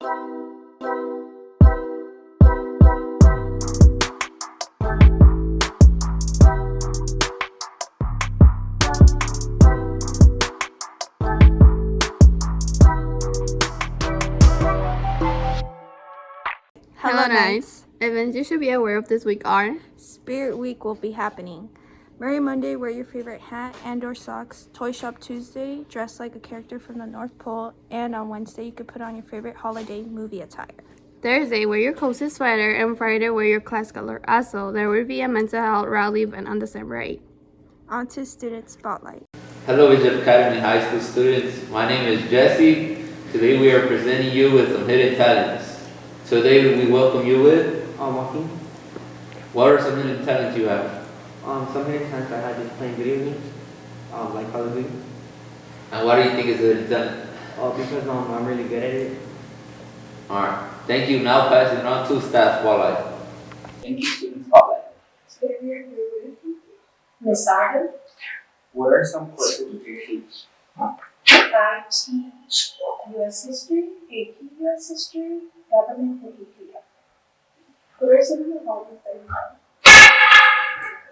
Hello, Nice. Events you should be aware of this week are Spirit Week will be happening. Merry Monday, wear your favorite hat and or socks. Toy Shop Tuesday, dress like a character from the North Pole. And on Wednesday, you could put on your favorite holiday movie attire. Thursday, wear your coziest sweater, and Friday, wear your class color. Also, there will be a mental health rally event on December 8th. On to Student Spotlight. Hello, Bishop Academy High School students. My name is Jesse. Today we are presenting you with some hidden talents. Today we welcome you with Walking. what are some hidden talents you have? Some hidden talents I had is playing video games, like Call of Duty. And why do you think is a hidden talent? Because I'm really good at it. Alright. Thank you. Now passing on to staff spotlight. Thank you, Student Spotlight. Miss Sardo. What are some courses you teach? I teach U.S. history, AP U.S. history, government, and EPF. What are some of the hobbies that you have?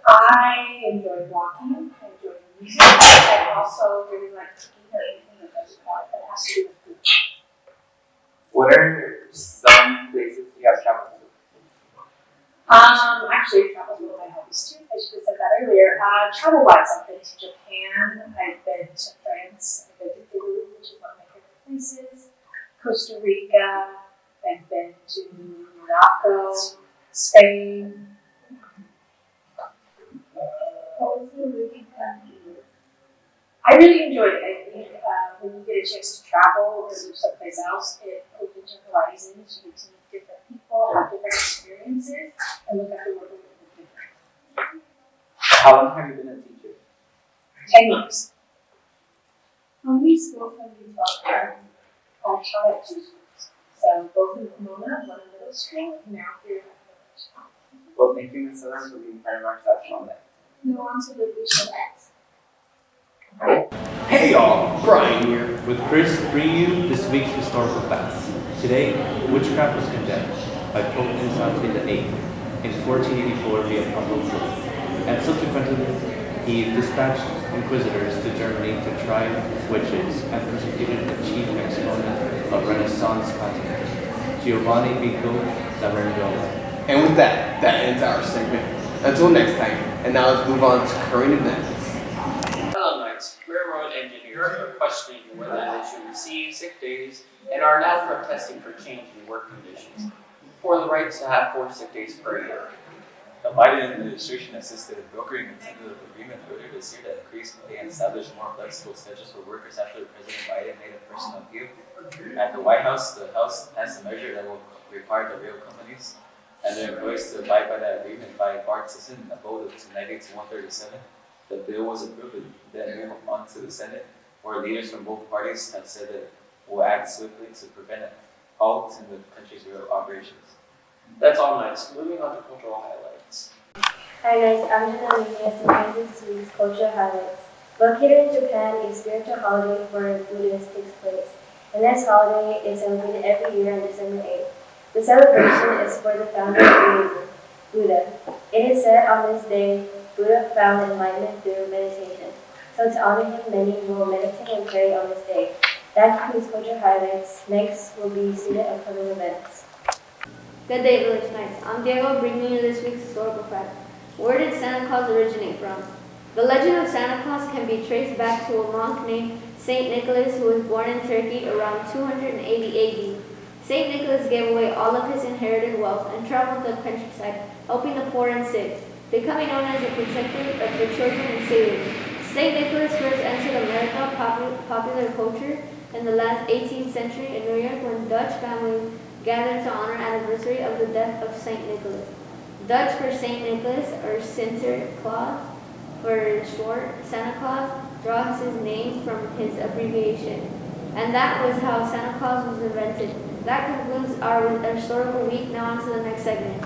I enjoy walking, I enjoy music, I also really like cooking or anything that does that has to do with food. What are some places you have traveled to? Actually, travel is one of my hobbies too. I should have said that earlier. Travel-wise, I've been to Japan, I've been to France, I've been to Italy, which is one of my favorite places, Costa Rica, I've been to Morocco, Spain. What was the movie that I really enjoyed it. I think when you get a chance to travel or move someplace else, it opens your horizons. You get to meet different people, have different experiences, and look at the world a little bit different. How long have you been a teacher? 10 years. How many schools have you taught there? I taught at 2 schools. So both in Pomona, one in middle school, and now here at village. Well, thank you, Ms. Evans, for being part of our session on that. No one to the Bishop X. Hey y'all, Brian here with Chris bringing you this week's historical facts. Today, witchcraft was condemned by Pope Innocent VIII in 1484 via papal bull, and subsequently he dispatched inquisitors to Germany to try witches and persecuted the chief exponent of Renaissance painting, Giovanni Pico da Mirandola. And with that ends our segment. Until next time, and now let's move on to current events. Hello, Knights. Railroad engineers are questioning whether they should receive sick days and are now protesting for change in work conditions for the right to have 4 sick days per year. The Biden administration assisted in brokering a tentative agreement earlier this year that increased pay and established more flexible schedules for workers after President Biden made a personal appeal. At the White House, the House passed a measure that will require the rail companies and their employees to abide by that agreement by a bipartisan vote of 290 to 137. The bill was approved and then moved on to the Senate, where leaders from both parties have said that it will act swiftly to prevent a halt in the country's rail operations. That's all, Knights. Moving on to cultural highlights. Hi guys, I'm Janelle Nunez and this week's cultural highlights. Located in Japan, a spiritual holiday for Buddhists takes place, and this holiday is celebrated every year on December 8th. The celebration is for the founder of Buddhism, Buddha. It is said on this day, Buddha found enlightenment through meditation. So to honor him, many will meditate and pray on this day. That concludes cultural highlights. Next will be student upcoming events. Good day, Village Knights. I'm Diego, bringing you this week's historical fact. Where did Santa Claus originate from? The legend of Santa Claus can be traced back to a monk named Saint Nicholas, who was born in Turkey around 280 AD. Saint Nicholas gave away all of his inherited wealth and traveled the countryside, helping the poor and sick, becoming known as the protector of the children and sailors. Saint Nicholas first entered America popular culture in the last 18th century in New York when Dutch families gathered to honor anniversary of the death of Saint Nicholas. Dutch for Saint Nicholas, or Sinterklaas for short. Santa Claus draws his name from his abbreviation. And that was how Santa Claus was invented. That concludes our historical week. Now on to the next segment.